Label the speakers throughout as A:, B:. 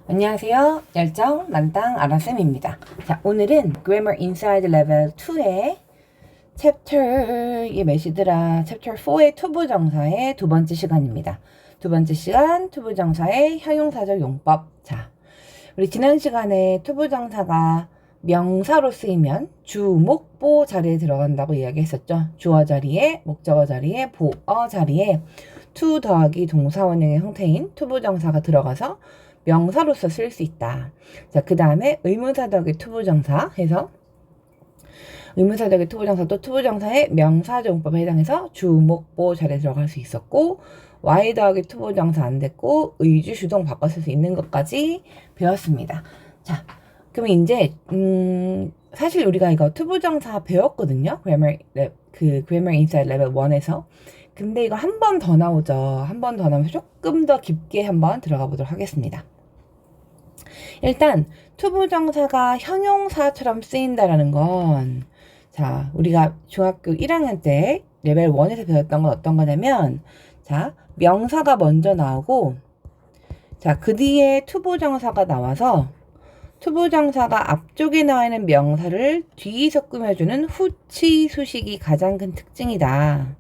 A: 안녕하세요. 열정 만땅 아라쌤입니다. 자, 오늘은 Grammar Inside Level 2의 챕터의 몇이더라? 챕터 4의 투부정사의 두 번째 시간입니다. 두 번째 시간 투부정사의 형용사적 용법. 자, 우리 지난 시간에 투부정사가 명사로 쓰이면 주, 목, 보 자리에 들어간다고 이야기했었죠. 주어 자리에, 목적어 자리에, 보어 자리에 투 더하기 동사원형의 형태인 투부정사가 들어가서 명사로서 쓸 수 있다. 자, 그 다음에 의문사 더하기 투부정사 해서 의문사 더하기 투부정사도 투부정사의 명사정법에 해당해서 주, 목, 보 자리에 들어갈 수 있었고 Y 더하기 투부정사 안 됐고 의주, 주동 바꿔 쓸 수 있는 것까지 배웠습니다. 자, 그럼 이제 사실 우리가 이거 투부정사 배웠거든요. Grammar Inside Level 1에서. 근데 이거 한 번 더 나오죠. 한 번 더 나오면서 조금 더 깊게 한번 들어가 보도록 하겠습니다. 일단 투부정사가 형용사처럼 쓰인다라는 건, 자, 우리가 중학교 1학년 때 레벨 1에서 배웠던 건 어떤 거냐면, 자, 명사가 먼저 나오고, 자, 그 뒤에 투부정사가 나와서 투부정사가 앞쪽에 나와 있는 명사를 뒤에서 꾸며주는 후치수식이 가장 큰 특징이다.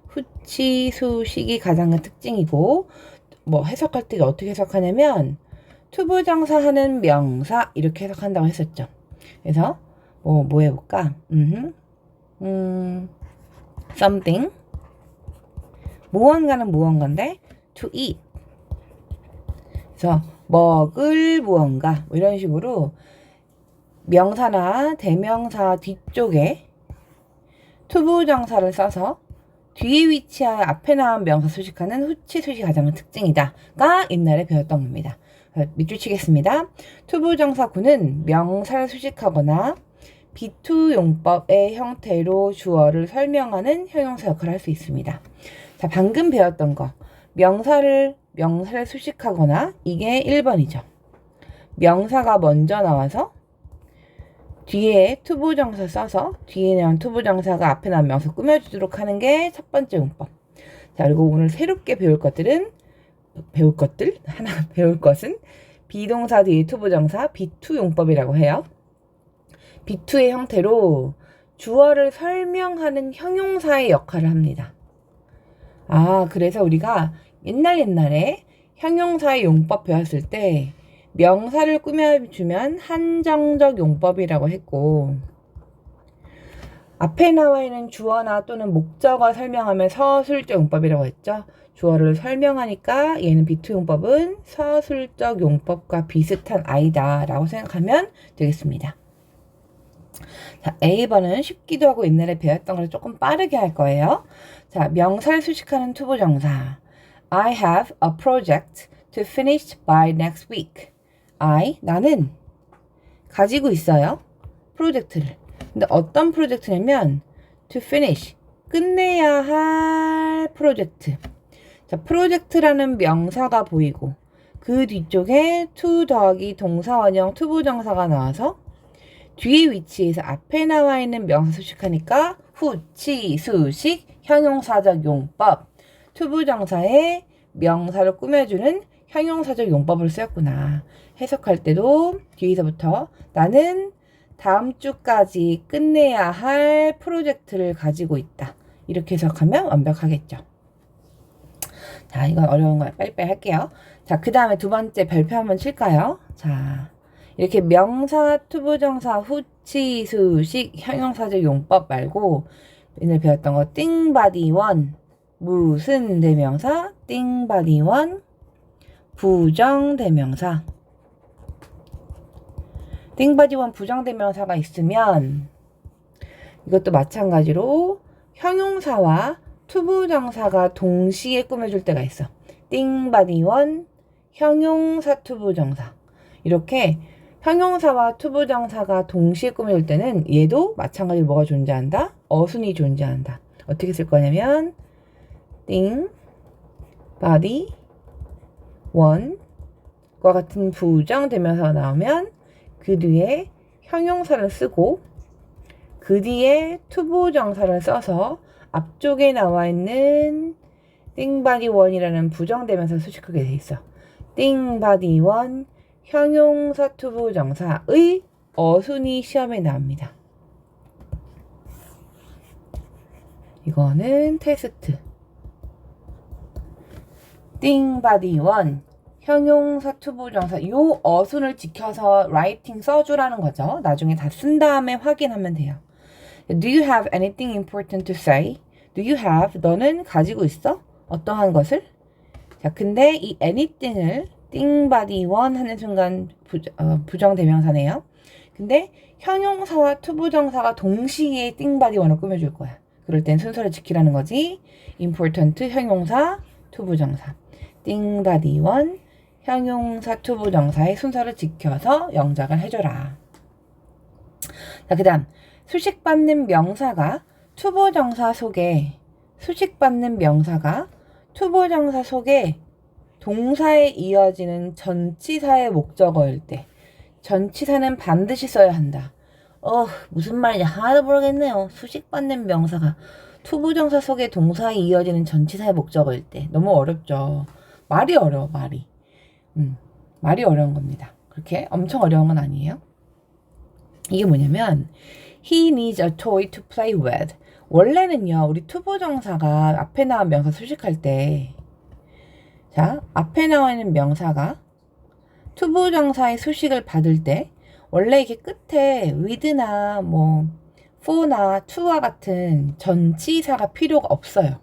A: 후치수식이 가장 큰 특징이고, 뭐 해석할 때 어떻게 해석하냐면 투부정사 하는 명사 이렇게 해석한다고 했었죠. 그래서 뭐 해볼까? something 무언가는 무언가인데 to eat. 그래서 먹을 무언가 뭐 이런 식으로 명사나 대명사 뒤쪽에 투부정사를 써서 뒤에 위치하여 앞에 나온 명사 수식하는 후치 수식이 가장 큰 특징이다가 옛날에 배웠던 겁니다. 밑줄 치겠습니다. 투부정사구는 명사를 수식하거나 비투 용법의 형태로 주어를 설명하는 형용사 역할을 할 수 있습니다. 자, 방금 배웠던 거 명사를 수식하거나 이게 1번이죠. 명사가 먼저 나와서 뒤에 투부정사 써서 뒤에 나온 투부정사가 앞에 나온 명사 꾸며주도록 하는 게 첫 번째 용법. 자, 그리고 오늘 새롭게 배울 것은 비동사 뒤에 투부정사 비투 용법이라고 해요. 비투의 형태로 주어를 설명하는 형용사의 역할을 합니다. 그래서 우리가 옛날에 형용사의 용법 배웠을 때 명사를 꾸며주면 한정적 용법이라고 했고, 앞에 나와 있는 주어나 또는 목적어 설명하면 서술적 용법이라고 했죠. 주어를 설명하니까 얘는 비투 용법은 서술적 용법과 비슷한 아이다 라고 생각하면 되겠습니다. 자, A번은 쉽기도 하고 옛날에 배웠던 걸 조금 빠르게 할 거예요. 자, 명사를 수식하는 투부정사. I have a project to finish by next week. 나는 가지고 있어요. 프로젝트를. 근데 어떤 프로젝트냐면 to finish, 끝내야 할 프로젝트. 자, 프로젝트라는 명사가 보이고 그 뒤쪽에 to 더하기 동사원형 투부정사가 나와서 뒤에 위치에서 앞에 나와 있는 명사 수식하니까 후치, 수식, 형용사적 용법. 투부정사에 명사를 꾸며주는 형용사적 용법을 쓰였구나. 해석할 때도 뒤에서부터 나는 다음 주까지 끝내야 할 프로젝트를 가지고 있다. 이렇게 해석하면 완벽하겠죠. 자, 이건 어려운 거 빨리빨리 할게요. 자, 그 다음에 두 번째 별표 한번 칠까요? 자, 이렇게 명사, 투부정사, 후치, 수식, 형용사적 용법 말고 오늘 배웠던 거 띵바디원, 무슨 대명사, 띵바디원, 부정대명사. 띵바디원 부정대명사가 있으면 이것도 마찬가지로 형용사와 투부정사가 동시에 꾸며줄 때가 있어. 띵바디원, 형용사, 투부정사. 이렇게 형용사와 투부정사가 동시에 꾸며줄 때는 얘도 마찬가지로 뭐가 존재한다? 어순이 존재한다. 어떻게 쓸 거냐면 띵, 바디, 원과 같은 부정대명사가 나오면 그 뒤에 형용사를 쓰고 그 뒤에 투부정사를 써서 앞쪽에 나와 있는 띵바디원이라는 부정대명사 수식하게 돼 있어. 띵바디원, 형용사 투부정사의 어순이 시험에 나옵니다. 이거는 테스트. 띵바디 1 형용사 투부정사 요 어순을 지켜서 라이팅 써주라는 거죠. 나중에 다 쓴 다음에 확인하면 돼요. Do you have anything important to say? Do you have 너는 가지고 있어? 어떠한 것을? 자, 근데 이 anything을 띵바디 1 하는 순간 부정대명사네요. 근데 형용사와 투부정사가 동시에 띵바디 1을 꾸며줄 거야. 그럴 땐 순서를 지키라는 거지. important 형용사 투부정사 띵바디 1 형용사 투부정사의 순서를 지켜서 영작을 해줘라. 자, 그 다음 수식받는 명사가 투부정사 속에 동사에 이어지는 전치사의 목적어일 때 전치사는 반드시 써야 한다. 무슨 말인지 하나도 모르겠네요. 수식받는 명사가 투부정사 속에 동사에 이어지는 전치사의 목적어일 때 너무 어렵죠. 말이 어려워, 말이. 말이 어려운 겁니다. 그렇게 엄청 어려운 건 아니에요. 이게 뭐냐면 He needs a toy to play with. 원래는요, 우리 투부정사가 앞에 나온 명사 수식할 때 자, 앞에 나와 있는 명사가 투부정사의 수식을 받을 때 원래 이게 끝에 with나 뭐 for나 to와 같은 전치사가 필요가 없어요.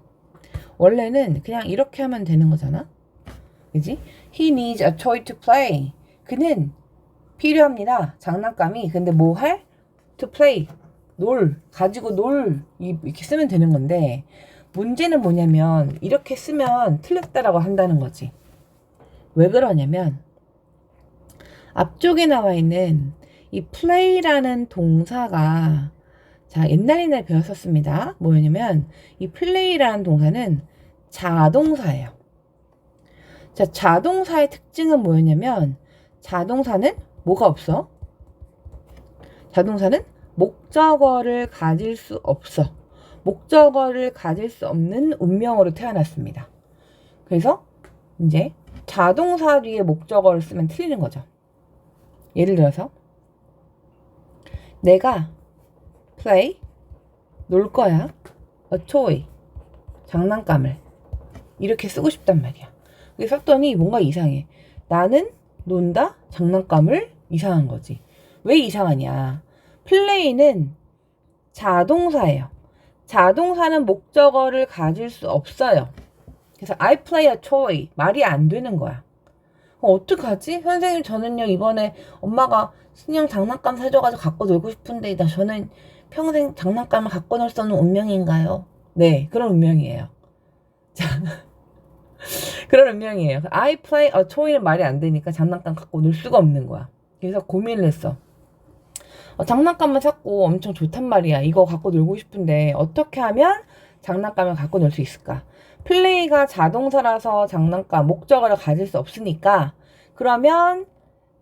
A: 원래는 그냥 이렇게 하면 되는 거잖아. 그지? He needs a toy to play. 그는 필요합니다. 장난감이. 근데 뭐 할? To play. 가지고 이렇게 쓰면 되는 건데 문제는 뭐냐면 이렇게 쓰면 틀렸다라고 한다는 거지. 왜 그러냐면 앞쪽에 나와 있는 이 play라는 동사가 자, 옛날에 배웠었습니다. 뭐냐면 이 play라는 동사는 자동사예요. 자, 자동사의 특징은 뭐였냐면 자동사는 뭐가 없어? 자동사는 목적어를 가질 수 없어. 목적어를 가질 수 없는 운명으로 태어났습니다. 그래서 이제 자동사 뒤에 목적어를 쓰면 틀리는 거죠. 예를 들어서 내가 play 놀 거야 a toy 장난감을 이렇게 쓰고 싶단 말이야. 그래서 썼더니 뭔가 이상해. 나는 논다 장난감을 이상한 거지. 왜 이상하냐? play는 자동사예요. 자동사는 목적어를 가질 수 없어요. 그래서 I play a toy 말이 안 되는 거야. 어떡하지? 선생님 저는요 이번에 엄마가 신형 장난감 사줘가지고 갖고 놀고 싶은데 저는 평생 장난감을 갖고 놀 수 없는 운명인가요? 네, 그런 운명이에요. 자, 그런 운명이에요. I play a toy는 말이 안 되니까 장난감 갖고 놀 수가 없는 거야. 그래서 고민을 했어. 장난감을 샀고 엄청 좋단 말이야. 이거 갖고 놀고 싶은데 어떻게 하면 장난감을 갖고 놀 수 있을까? 플레이가 자동사라서 장난감, 목적어를 가질 수 없으니까 그러면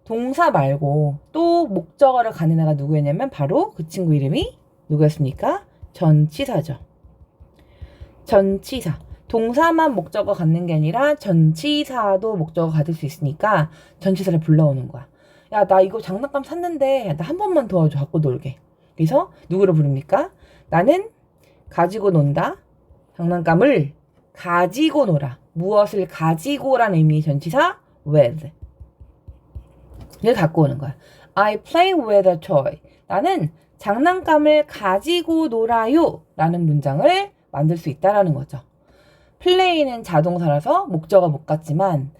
A: 동사 말고 또 목적어를 가는 애가 누구였냐면 바로 그 친구 이름이 누구였습니까? 전치사죠. 전치사. 동사만 목적어 갖는 게 아니라 전치사도 목적어 가질 수 있으니까 전치사를 불러오는 거야. 야, 나 이거 장난감 샀는데 나 한 번만 도와줘 갖고 놀게. 그래서 누구를 부릅니까? 나는 가지고 논다. 장난감을 가지고 놀아. 무엇을 가지고라는 의미의 전치사 with. 를 갖고 오는 거야. I play with a toy. 나는 장난감을 가지고 놀아요. 라는 문장을 만들 수 있다라는 거죠. play는 자동사라서 목적어 못 갖지만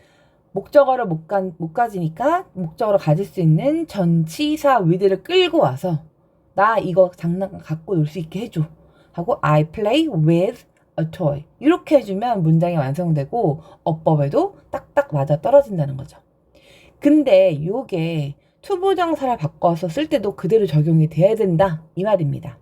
A: 목적어를 못 가지니까 목적어를 가질 수 있는 전치사 with를 끌고 와서 나 이거 장난감 갖고 놀 수 있게 해줘. 하고 I play with a toy. 이렇게 해주면 문장이 완성되고 어법에도 딱딱 맞아 떨어진다는 거죠. 근데 요게 투부정사를 바꿔서 쓸 때도 그대로 적용이 돼야 된다. 이 말입니다.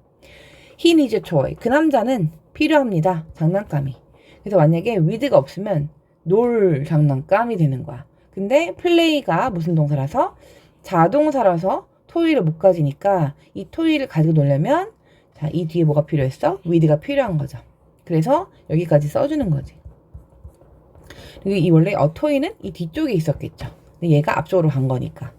A: He needs a toy. 그 남자는 필요합니다. 장난감이. 그래서 만약에 with가 없으면 놀 장난감이 되는 거야. 근데 play가 무슨 동사라서? 자동사라서 toy를 못 가지니까 이 toy를 가지고 놀려면 자, 이 뒤에 뭐가 필요했어? with가 필요한 거죠. 그래서 여기까지 써주는 거지. 그리고 이 원래 a toy는 이 뒤쪽에 있었겠죠. 근데 얘가 앞쪽으로 간 거니까.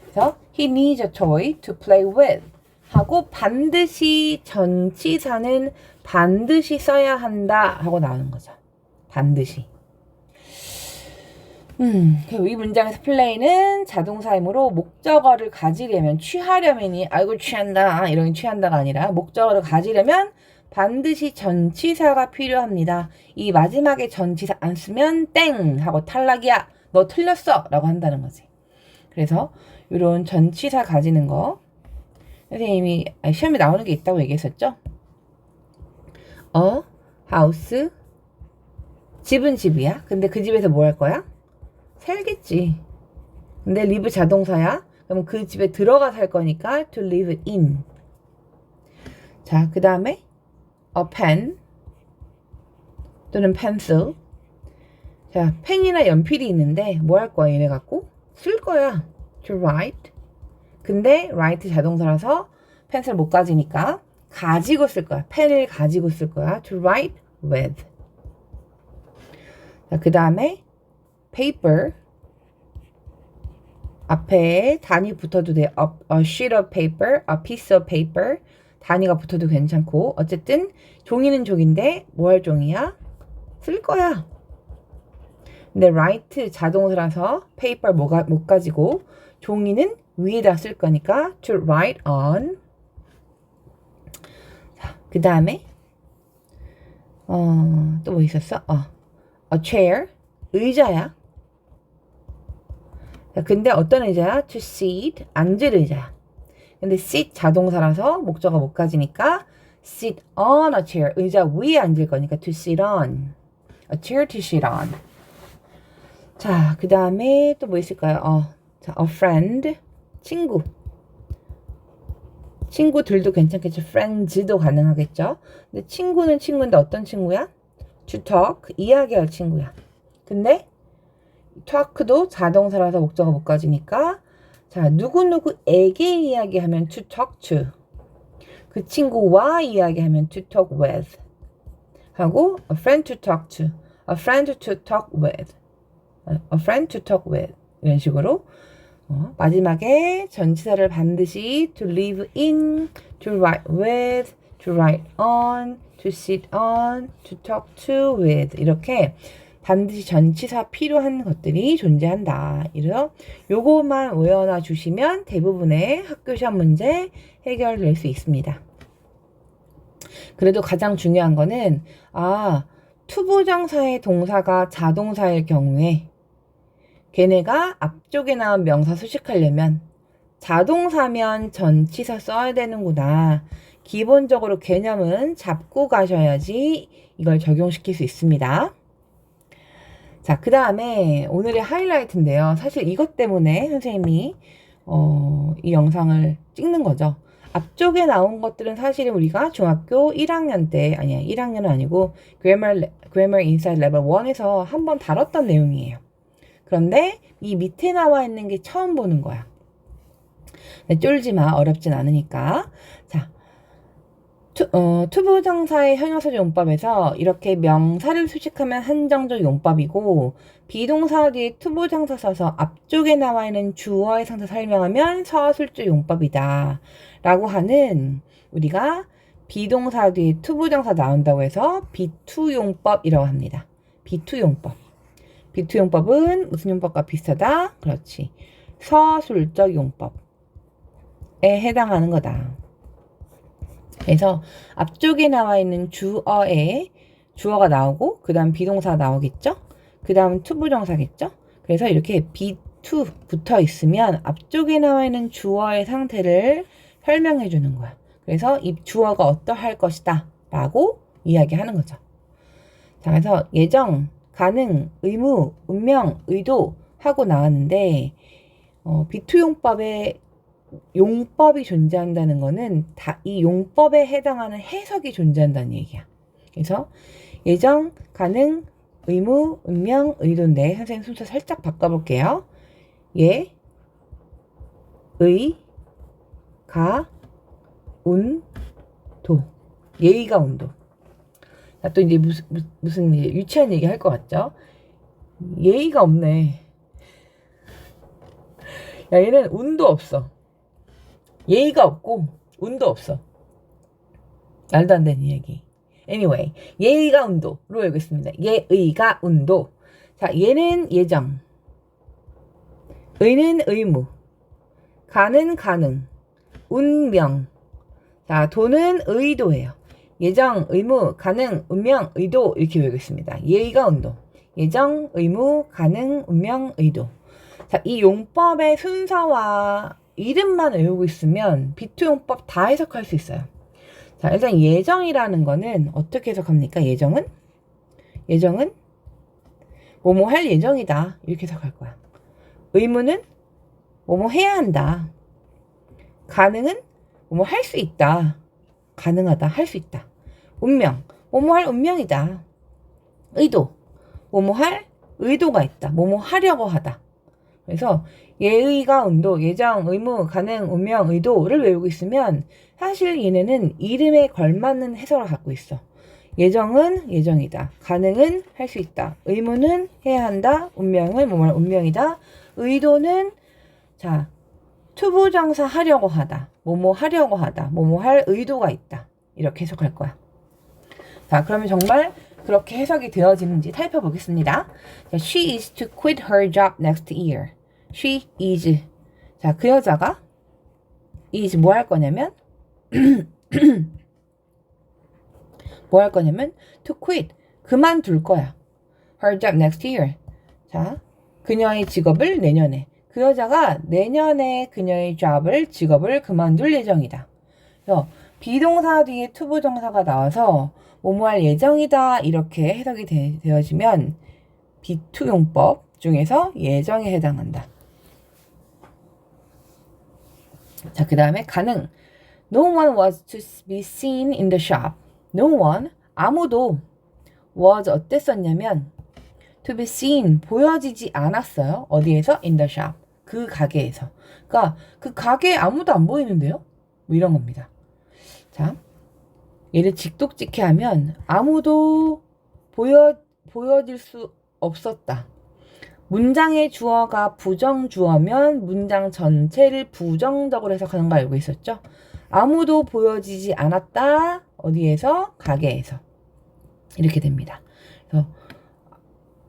A: 그래서 he needs a toy to play with 하고 반드시 전치사는 반드시 써야 한다 하고 나오는 거죠. 반드시. 그리고 이 문장에서 play는 자동사이므로 목적어를 가지려면 취하려면이 아이고 취한다 이런 취한다가 아니라 목적어를 가지려면 반드시 전치사가 필요합니다. 이 마지막에 전치사 안 쓰면 땡 하고 탈락이야. 너 틀렸어 라고 한다는 거지. 그래서 이런 전치사 가지는 거 선생님이 시험에 나오는 게 있다고 얘기했었죠. house 집은 집이야. 근데 그 집에서 뭐 할 거야? 살겠지. 근데 live 자동사야. 그럼 그 집에 들어가 살 거니까 to live in. 자, 그 다음에 a pen 또는 pencil. 자, 펜이나 연필이 있는데 뭐 할 거야? 얘네 갖고 쓸 거야. to write. 근데 write 자동사라서 펜슬 못 가지니까 가지고 쓸 거야. 펜을 가지고 쓸 거야. to write with. 자, 그 다음에 paper 앞에 단위 붙어도 돼. a sheet of paper, a piece of paper 단위가 붙어도 괜찮고 어쨌든 종이는 종인데 뭐 할 종이야? 쓸 거야. 근데 write 자동사라서 paper 못 가지고 종이는 위에다 쓸 거니까 to write on. 자, 그 다음에 또 뭐 있었어? a chair 의자야. 자, 근데 어떤 의자야? to sit 앉을 의자야. 근데 sit 자동사라서 목적어 못 가지니까 sit on a chair 의자 위에 앉을 거니까 to sit on. a chair to sit on. 자, 그 다음에 또 뭐 있을까요? 자, a friend 친구. 친구들도 괜찮겠죠. friends도 가능하겠죠. 근데 친구는 친구인데 어떤 친구야? to talk 이야기할 친구야. 근데 talk도 자동사라서 목적어 못 가지니까 자, 누구누구에게 이야기하면 to talk to. 그 친구와 이야기하면 to talk with. 하고 a friend to talk to. a friend to talk with. a friend to talk with. 이런 식으로 마지막에 전치사를 반드시 to live in, to write with, to write on, to sit on, to talk to with 이렇게 반드시 전치사 필요한 것들이 존재한다. 이래서 요것만 외워놔 주시면 대부분의 학교 시험 문제 해결될 수 있습니다. 그래도 가장 중요한 거는 투부정사의 동사가 자동사일 경우에 걔네가 앞쪽에 나온 명사 수식하려면 자동사면 전치사 써야 되는구나. 기본적으로 개념은 잡고 가셔야지 이걸 적용시킬 수 있습니다. 자, 그 다음에 오늘의 하이라이트인데요. 사실 이것 때문에 선생님이 이 영상을 찍는 거죠. 앞쪽에 나온 것들은 사실은 우리가 중학교 1학년 때, 아니야 1학년은 아니고 Grammar Inside Level 1에서 한번 다뤘던 내용이에요. 그런데 이 밑에 나와 있는 게 처음 보는 거야. 쫄지 마. 어렵진 않으니까. 자, 투부정사의 형용사적 용법에서 이렇게 명사를 수식하면 한정적 용법이고 비동사 뒤에 투부정사 써서 앞쪽에 나와 있는 주어의 상태 설명하면 서술적 용법이다 라고 하는 우리가 비동사 뒤에 투부정사 나온다고 해서 비투용법이라고 합니다. 비투용법. 비투용법은 무슨 용법과 비슷하다? 그렇지. 서술적 용법에 해당하는 거다. 그래서 앞쪽에 나와 있는 주어에 주어가 나오고 그 다음 비동사가 나오겠죠? 그 다음 투부정사겠죠? 그래서 이렇게 be2 붙어 있으면 앞쪽에 나와 있는 주어의 상태를 설명해 주는 거야. 그래서 이 주어가 어떠할 것이다 라고 이야기하는 거죠. 자, 그래서 예정, 가능, 의무, 운명, 의도 하고 나왔는데 비투용법에 용법이 존재한다는 거는 다 이 용법에 해당하는 해석이 존재한다는 얘기야. 그래서 예정, 가능, 의무, 운명, 의도인데 선생님 순서 살짝 바꿔볼게요. 예, 의, 가, 운, 도. 예의가 운도. 자, 또 이제 무슨 유치한 얘기 할 것 같죠? 예의가 없네. 야, 얘는 운도 없어. 예의가 없고 운도 없어. 말도 안 되는 얘기. Anyway, 예의가 운도로 외우겠습니다. 예의가 운도. 자, 얘는 예정, 의는 의무, 가는 가능, 운명. 자, 도는 의도예요. 예정, 의무, 가능, 운명, 의도 이렇게 외우겠습니다. 예의가 운도. 예정, 의무, 가능, 운명, 의도. 자, 이 용법의 순서와 이름만 외우고 있으면 B2 용법 다 해석할 수 있어요. 자, 일단 예정이라는 거는 어떻게 해석합니까? 예정은 뭐뭐 할 예정이다. 이렇게 해석할 거야. 의무는 뭐뭐 해야 한다. 가능은 뭐뭐 할 수 있다. 가능하다. 할 수 있다. 운명, 뭐뭐 할 운명이다. 의도, 뭐뭐 할 의도가 있다. 뭐뭐 하려고 하다. 그래서 예의가 운도, 예정, 의무, 가능, 운명, 의도를 외우고 있으면 사실 얘네는 이름에 걸맞는 해석을 갖고 있어. 예정은 예정이다. 가능은 할 수 있다. 의무는 해야 한다. 운명은 뭐뭐 운명이다. 의도는 자 투부정사 하려고 하다. 뭐뭐 하려고 하다. 뭐뭐 할 의도가 있다. 이렇게 해석할 거야. 자, 그러면 정말 그렇게 해석이 되어지는지 살펴보겠습니다. 자, she is to quit her job next year. She is. 자, 그 여자가 is 뭐 할 거냐면 뭐 할 거냐면 to quit. 그만둘 거야. her job next year. 자, 그녀의 직업을 내년에. 그 여자가 내년에 그녀의 직업을 그만둘 예정이다. 그래서 비동사 뒤에 투부정사가 나와서 뭐뭐 할 예정이다 이렇게 해석이 되어지면 B2 용법 중에서 예정에 해당한다. 자, 그 다음에 가능. No one was to be seen in the shop. No one, 아무도 was 어땠었냐면 to be seen, 보여지지 않았어요. 어디에서? In the shop. 그 가게에서. 그러니까 그 가게에 아무도 안 보이는데요? 뭐 이런 겁니다. 자, 얘를 직독직해 하면 아무도 보여질 수 없었다. 문장의 주어가 부정주어면 문장 전체를 부정적으로 해석하는 거 알고 있었죠? 아무도 보여지지 않았다. 어디에서? 가게에서. 이렇게 됩니다. 그래서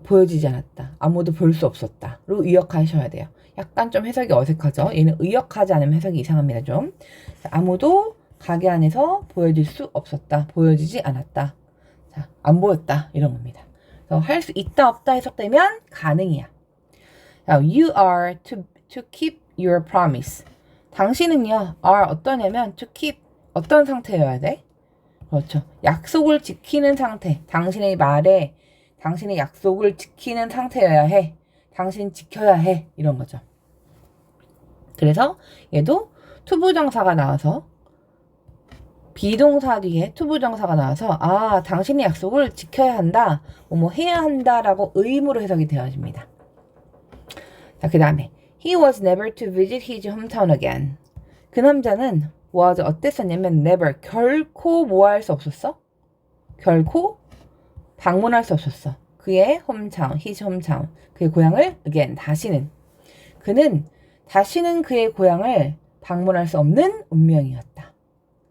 A: 보여지지 않았다. 아무도 볼 수 없었다.로 의역하셔야 돼요. 약간 좀 해석이 어색하죠? 얘는 의역하지 않으면 해석이 이상합니다. 좀. 아무도 가게 안에서 보여질 수 없었다. 보여지지 않았다. 자, 안 보였다. 이런 겁니다. 할 수 있다 없다 해석되면 가능이야. 자, you are to keep your promise. 당신은요, are 어떠냐면 to keep 어떤 상태여야 돼? 그렇죠. 약속을 지키는 상태. 당신의 말에 당신의 약속을 지키는 상태여야 해. 당신 지켜야 해. 이런 거죠. 그래서 얘도 투부정사가 나와서 비동사 뒤에 투부정사가 나와서 아, 당신의 약속을 지켜야 한다. 뭐뭐 해야 한다라고 의무로 해석이 되어집니다. 자, 그 다음에 He was never to visit his hometown again. 그 남자는 was 어땠었냐면 never, 결코 뭐 할 수 없었어? 결코 방문할 수 없었어. 그의 hometown, his hometown, 그의 고향을 again, 다시는. 그는 다시는 그의 고향을 방문할 수 없는 운명이었다.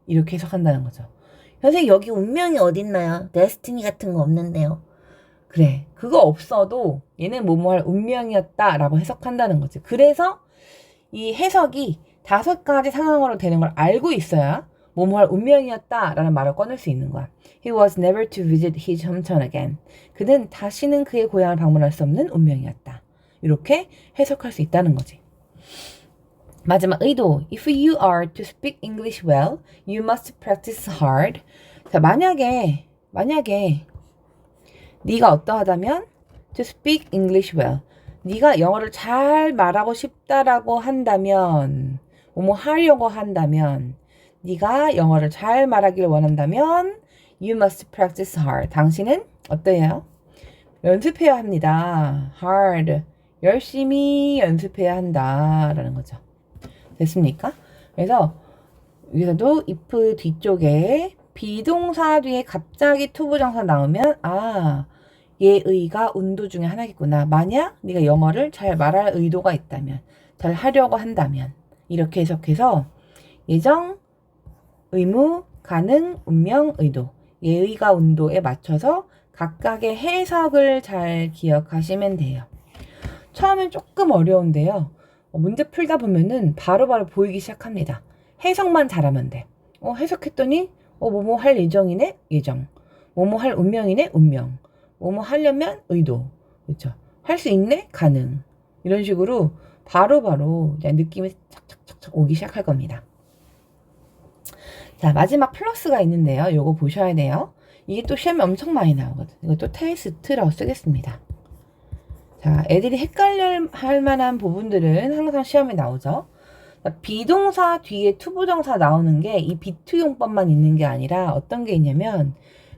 A: 이렇게 해석한다는 거죠. 선생님, 여기 운명이 어딨나요? 데스티니 같은 거 없는데요. 그래, 그거 없어도 얘는 뭐뭐 할 운명이었다 라고 해석한다는 거지. 그래서 이 해석이 5가지 상황으로 되는 걸 알고 있어야 뭐뭐 할 운명이었다 라는 말을 꺼낼 수 있는 거야. He was never to visit his hometown again. 그는 다시는 그의 고향을 방문할 수 없는 운명이었다. 이렇게 해석할 수 있다는 거지. 마지막 의도. If you are to speak English well, you must practice hard. 자, 만약에 네가 어떠하다면 to speak English well. 네가 영어를 잘 말하고 싶다라고 한다면, 뭐뭐 하려고 한다면, 네가 영어를 잘 말하기를 원한다면 you must practice hard. 당신은 어때요? 연습해야 합니다. hard. 열심히 연습해야 한다라는 거죠. 됐습니까? 그래서 여기서도 if 뒤쪽에 비동사 뒤에 갑자기 투부정사 나오면 아, 예의가 운도 중에 하나겠구나. 만약 네가 영어를 잘 말할 의도가 있다면, 잘 하려고 한다면 이렇게 해석해서 예정, 의무, 가능, 운명, 의도 예의가 운도에 맞춰서 각각의 해석을 잘 기억하시면 돼요. 처음엔 조금 어려운데요. 문제 풀다 보면은 바로바로 보이기 시작합니다. 해석만 잘하면 돼. 해석했더니 뭐뭐 할 예정이네? 예정. 뭐뭐 할 운명이네? 운명. 뭐뭐 하려면 의도. 그렇죠? 할 수 있네? 가능. 이런 식으로 바로바로 그냥 느낌이 착착착착 오기 시작할 겁니다. 자, 마지막 플러스가 있는데요. 요거 보셔야 돼요. 이게 또 시험에 엄청 많이 나오거든요. 이것도 테스트라고 쓰겠습니다. 자, 애들이 헷갈려 할 만한 부분들은 항상 시험에 나오죠. 비동사 뒤에 투부정사 나오는 게 이 비투용법만 있는 게 아니라 어떤 게 있냐면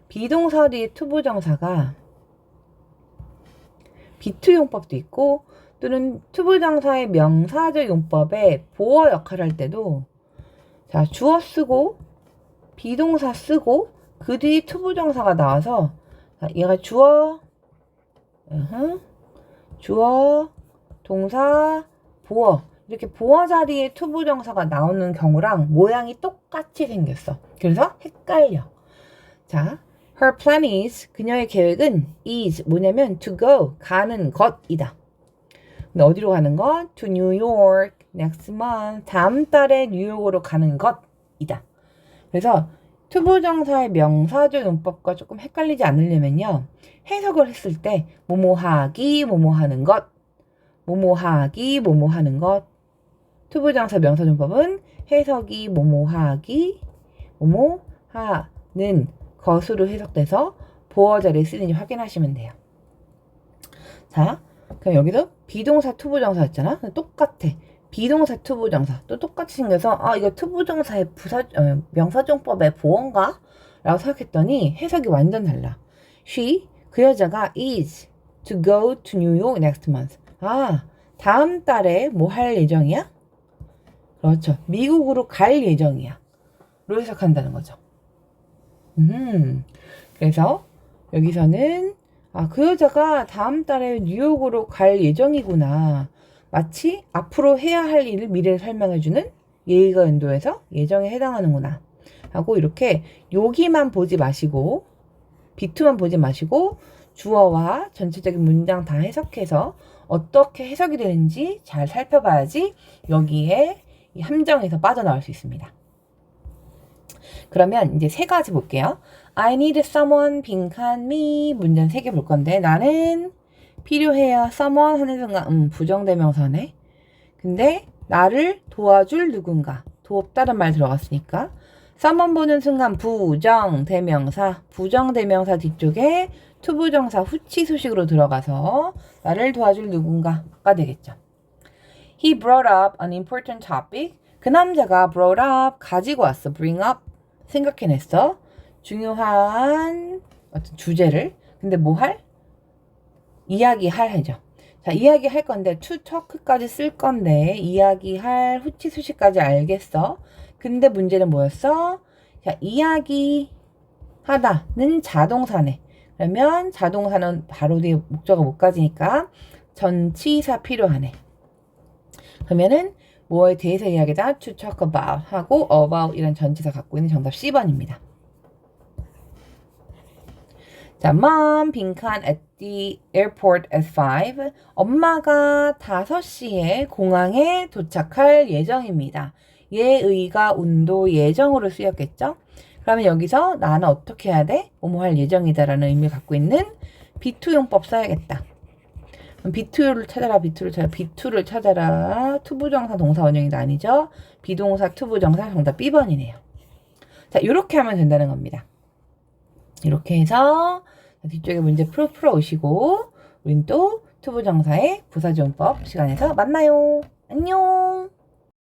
A: 비동사 뒤에 투부정사가 비투용법도 있고 또는 투부정사의 명사절 용법에 보어 역할을 할 때도 자, 주어 쓰고 비동사 쓰고 그 뒤에 투부정사가 나와서 자, 얘가 주어 동사 보어 이렇게 보어 자리에 투부정사가 나오는 경우랑 모양이 똑같이 생겼어. 그래서 헷갈려. 자, her plan is 그녀의 계획은 is 뭐냐면 to go 가는 것이다. 근데 어디로 가는 것? to New York next month 다음 달에 뉴욕으로 가는 것이다. 그래서 투부정사의 명사절 용법과 조금 헷갈리지 않으려면요. 해석을 했을 때 뭐뭐 하기 뭐뭐 하는 것 뭐뭐 하기 뭐뭐 하는 것 투부정사 명사용법은 해석이 뭐뭐 하기 뭐뭐 하는 것으로 해석돼서 보어 자리에 쓰는지 확인하시면 돼요. 자, 그럼 여기도 비동사 투부정사였잖아. 똑같아. 비동사 투부정사 또 똑같이 생겨서 이거 투부정사의 명사용법의 보어인가? 라고 생각했더니 해석이 완전 달라. She 그 여자가 is to go to New York next month. 다음 달에 뭐 할 예정이야? 그렇죠. 미국으로 갈 예정이야. 로 해석한다는 거죠. 그래서 여기서는 그 여자가 다음 달에 뉴욕으로 갈 예정이구나. 마치 앞으로 해야 할 일을 미래를 설명해주는 예의가 인도해서 예정에 해당하는구나. 하고 이렇게 여기만 보지 마시고 비투만 보지 마시고 주어와 전체적인 문장 다 해석해서 어떻게 해석이 되는지 잘 살펴봐야지 여기에 이 함정에서 빠져나올 수 있습니다. 그러면 이제 세 가지 볼게요. I need someone 빈칸 me 문장 3개 볼 건데 나는 필요해요. someone 하는 순간 부정대명사네. 근데 나를 도와줄 누군가 도없다는 말 들어갔으니까 someone 보는 순간 부정대명사 뒤쪽에 투부정사 후치 수식으로 들어가서 나를 도와줄 누군가가 되겠죠. He brought up an important topic. 그 남자가 brought up 가지고 왔어. bring up 생각해냈어. 중요한 어떤 주제를. 근데 뭐 할? 이야기할 하죠. 자, 이야기할 건데 to talk까지 쓸 건데 이야기할 후치 수식까지 알겠어. 근데 문제는 뭐였어? 자, 이야기하다는 자동사네. 그러면 자동사는 바로 뒤에 목적어 못 가지니까 전치사 필요하네. 그러면은 뭐에 대해서 이야기다 to talk about 하고 about 이런 전치사 갖고 있는 정답 C번입니다. 자, mom 빈칸 at the airport at 5. 엄마가 5시에 공항에 도착할 예정입니다. 예의가 운도 예정으로 쓰였겠죠? 그러면 여기서 나는 어떻게 해야 돼? 뭐뭐 할 예정이다 라는 의미를 갖고 있는 비투용법 써야겠다. 비투를 찾아라. 비투를 찾아라. 투부정사 동사 원형이다 아니죠? 비동사 투부정사 정답 B번이네요. 자, 이렇게 하면 된다는 겁니다. 이렇게 해서 뒤쪽에 문제 풀어 오시고 우린 또 투부정사의 부사지원법 시간에서 만나요. 안녕.